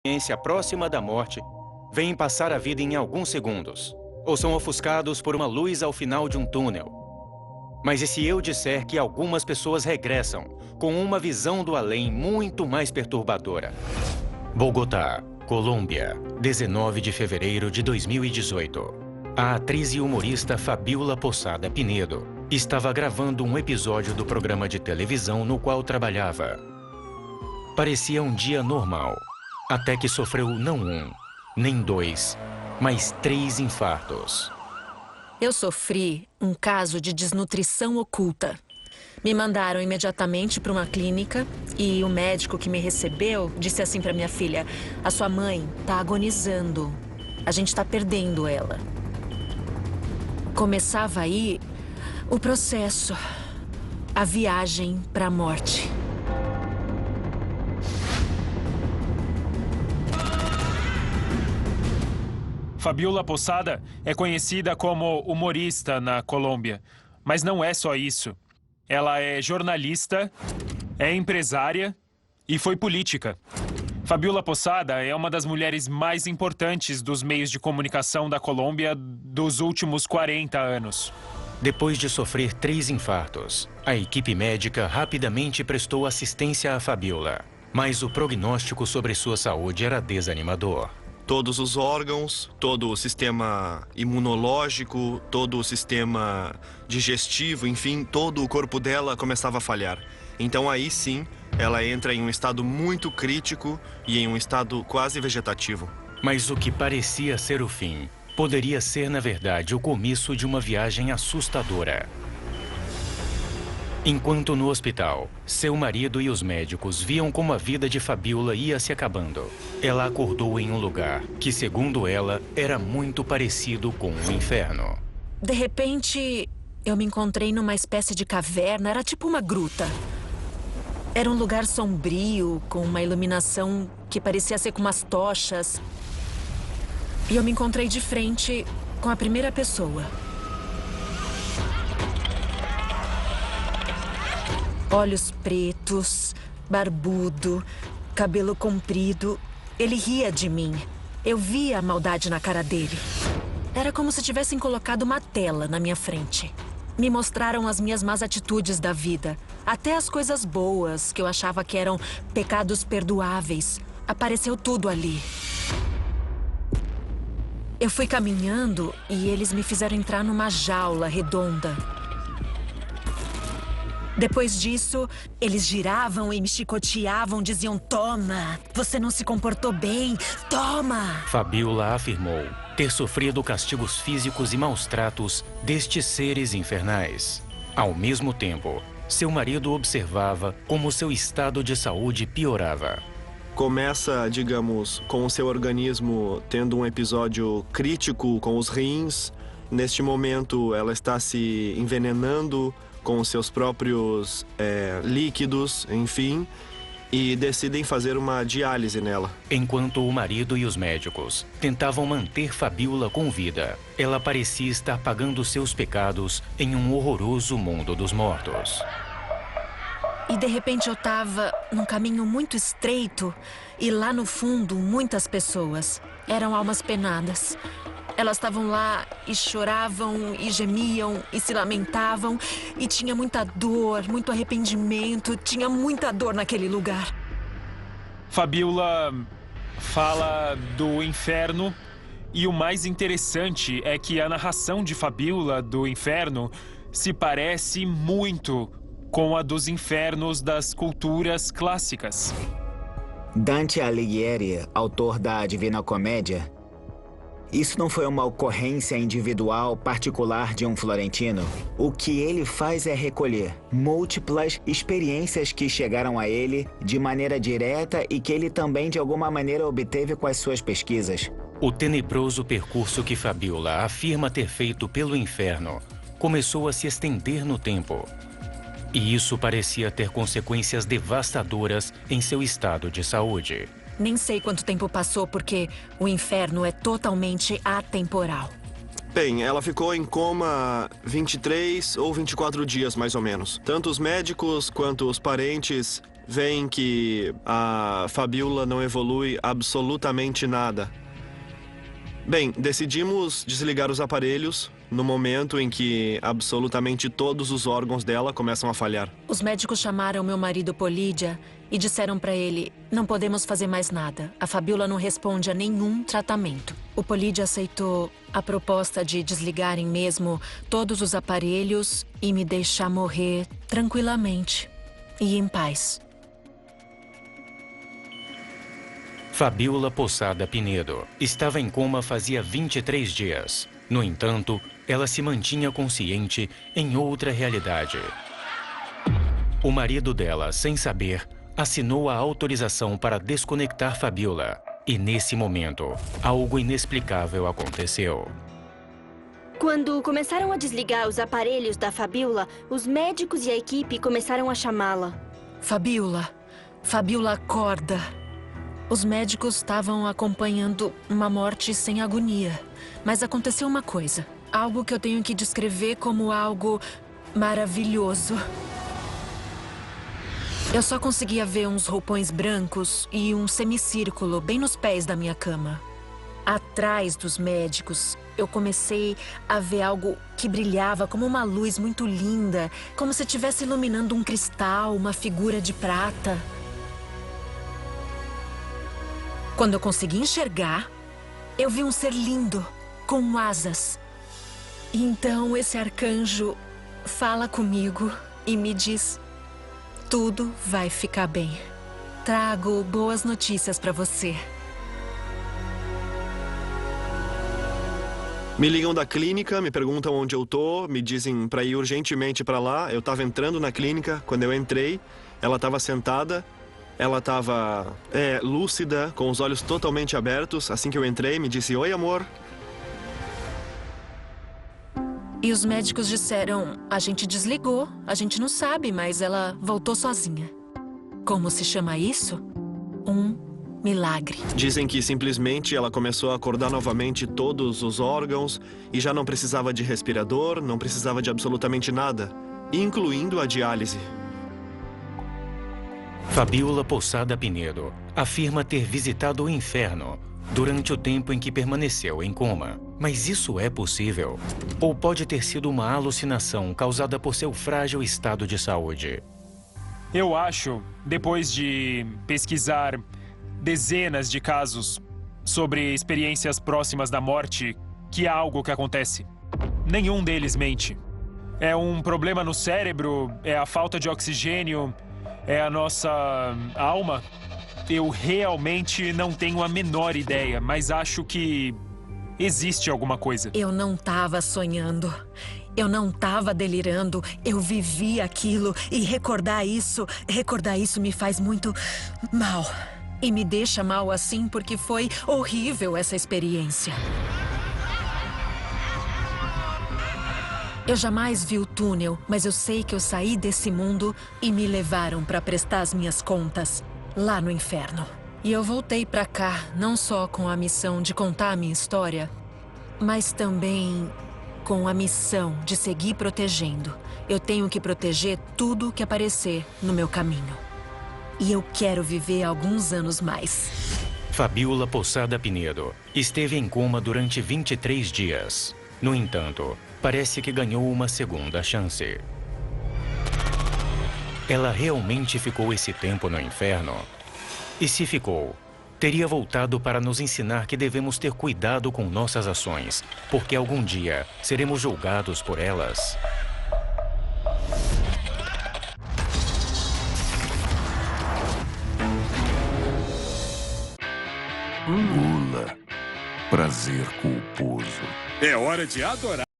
experiência próxima da morte, veem passar a vida em alguns segundos, ou são ofuscados por uma luz ao final de um túnel. Mas e se eu disser que algumas pessoas regressam com uma visão do além muito mais perturbadora? Bogotá, Colômbia, 19 de fevereiro de 2018. A atriz e humorista Fabiola Poçada Pinedo estava gravando um episódio do programa de televisão no qual trabalhava. Parecia um dia normal, até que sofreu não um, nem dois, mas 3 infartos. Eu sofri um caso de desnutrição oculta. Me mandaram imediatamente para uma clínica e o médico que me recebeu disse assim para minha filha: a sua mãe está agonizando. A gente está perdendo ela. Começava aí o processo, a viagem para a morte. Fabiola Poçada é conhecida como humorista na Colômbia, mas não é só isso. Ela é jornalista, é empresária e foi política. Fabiola Poçada é uma das mulheres mais importantes dos meios de comunicação da Colômbia dos últimos 40 anos. Depois de sofrer 3 infartos, a equipe médica rapidamente prestou assistência a Fabiola. Mas o prognóstico sobre sua saúde era desanimador. Todos os órgãos, todo o sistema imunológico, todo o sistema digestivo, enfim, todo o corpo dela começava a falhar. Então aí sim, ela entra em um estado muito crítico e em um estado quase vegetativo. Mas o que parecia ser o fim, poderia ser, na verdade, o começo de uma viagem assustadora. Enquanto no hospital, seu marido e os médicos viam como a vida de Fabiola ia se acabando, ela acordou em um lugar que, segundo ela, era muito parecido com um inferno. De repente, eu me encontrei numa espécie de caverna, era tipo uma gruta. Era um lugar sombrio, com uma iluminação que parecia ser com umas tochas. E eu me encontrei de frente com a primeira pessoa. Olhos pretos, barbudo, cabelo comprido. Ele ria de mim. Eu via a maldade na cara dele. Era como se tivessem colocado uma tela na minha frente. Me mostraram as minhas más atitudes da vida. Até as coisas boas, que eu achava que eram pecados perdoáveis. Apareceu tudo ali. Eu fui caminhando e eles me fizeram entrar numa jaula redonda. Depois disso, eles giravam e me chicoteavam, diziam: toma, você não se comportou bem, toma! Fabiola afirmou ter sofrido castigos físicos e maus tratos destes seres infernais. Ao mesmo tempo, seu marido observava como seu estado de saúde piorava. Começa, digamos, com o seu organismo tendo um episódio crítico com os rins. Neste momento, ela está se envenenando com os seus próprios líquidos, enfim, e decidem fazer uma diálise nela. Enquanto o marido e os médicos tentavam manter Fabiola com vida, ela parecia estar pagando seus pecados em um horroroso mundo dos mortos. E de repente eu estava num caminho muito estreito e lá no fundo muitas pessoas. Eram almas penadas. Elas estavam lá e choravam e gemiam e se lamentavam e tinha muita dor, muito arrependimento, tinha muita dor naquele lugar. Fabiola fala do inferno e o mais interessante é que a narração de Fabiola do inferno se parece muito com a dos infernos das culturas clássicas. Dante Alighieri, autor da Divina Comédia, isso não foi uma ocorrência individual particular de um florentino. O que ele faz é recolher múltiplas experiências que chegaram a ele de maneira direta e que ele também de alguma maneira obteve com as suas pesquisas. O tenebroso percurso que Fabiola afirma ter feito pelo inferno começou a se estender no tempo. E isso parecia ter consequências devastadoras em seu estado de saúde. Nem sei quanto tempo passou, porque o inferno é totalmente atemporal. Bem, ela ficou em coma 23 ou 24 dias, mais ou menos. Tanto os médicos quanto os parentes veem que a Fabiola não evolui absolutamente nada. Bem, decidimos desligar os aparelhos no momento em que absolutamente todos os órgãos dela começam a falhar. Os médicos chamaram meu marido Polídia e disseram pra ele: não podemos fazer mais nada. A Fabiola não responde a nenhum tratamento. O Polídia aceitou a proposta de desligarem mesmo todos os aparelhos e me deixar morrer tranquilamente e em paz. Fabiola Poçada Pinedo estava em coma fazia 23 dias. No entanto, ela se mantinha consciente em outra realidade. O marido dela, sem saber, assinou a autorização para desconectar Fabiola. E nesse momento, algo inexplicável aconteceu. Quando começaram a desligar os aparelhos da Fabiola, os médicos e a equipe começaram a chamá-la. Fabiola, Fabiola, acorda. Os médicos estavam acompanhando uma morte sem agonia. Mas aconteceu uma coisa. Algo que eu tenho que descrever como algo maravilhoso. Eu só conseguia ver uns roupões brancos e um semicírculo bem nos pés da minha cama. Atrás dos médicos, eu comecei a ver algo que brilhava como uma luz muito linda, como se estivesse iluminando um cristal, uma figura de prata. Quando eu consegui enxergar, eu vi um ser lindo, com asas. E então esse arcanjo fala comigo e me diz: tudo vai ficar bem. Trago boas notícias para você. Me ligam da clínica, me perguntam onde eu tô, me dizem para ir urgentemente para lá. Eu tava entrando na clínica, quando eu entrei, ela tava sentada. Ela estava lúcida, com os olhos totalmente abertos. Assim que eu entrei, me disse: oi, amor. E os médicos disseram: a gente desligou, a gente não sabe, mas ela voltou sozinha. Como se chama isso? Um milagre. Dizem que simplesmente ela começou a acordar novamente todos os órgãos e já não precisava de respirador, não precisava de absolutamente nada, incluindo a diálise. Fabiola Poçada Pinedo afirma ter visitado o inferno durante o tempo em que permaneceu em coma. Mas isso é possível? Ou pode ter sido uma alucinação causada por seu frágil estado de saúde? Eu acho, depois de pesquisar dezenas de casos sobre experiências próximas da morte, que há algo que acontece. Nenhum deles mente. É um problema no cérebro, é a falta de oxigênio, é a nossa alma. Eu realmente não tenho a menor ideia, mas acho que existe alguma coisa. Eu não estava sonhando. Eu não estava delirando. Eu vivi aquilo e recordar isso me faz muito mal. E me deixa mal assim porque foi horrível essa experiência. Eu jamais vi o túnel, mas eu sei que eu saí desse mundo e me levaram para prestar as minhas contas lá no inferno. E eu voltei para cá não só com a missão de contar a minha história, mas também com a missão de seguir protegendo. Eu tenho que proteger tudo que aparecer no meu caminho. E eu quero viver alguns anos mais. Fabiola Poçada Pinedo esteve em coma durante 23 dias. No entanto, parece que ganhou uma segunda chance. Ela realmente ficou esse tempo no inferno? E se ficou, teria voltado para nos ensinar que devemos ter cuidado com nossas ações, porque algum dia seremos julgados por elas. Gula. Prazer culposo. É hora de adorar.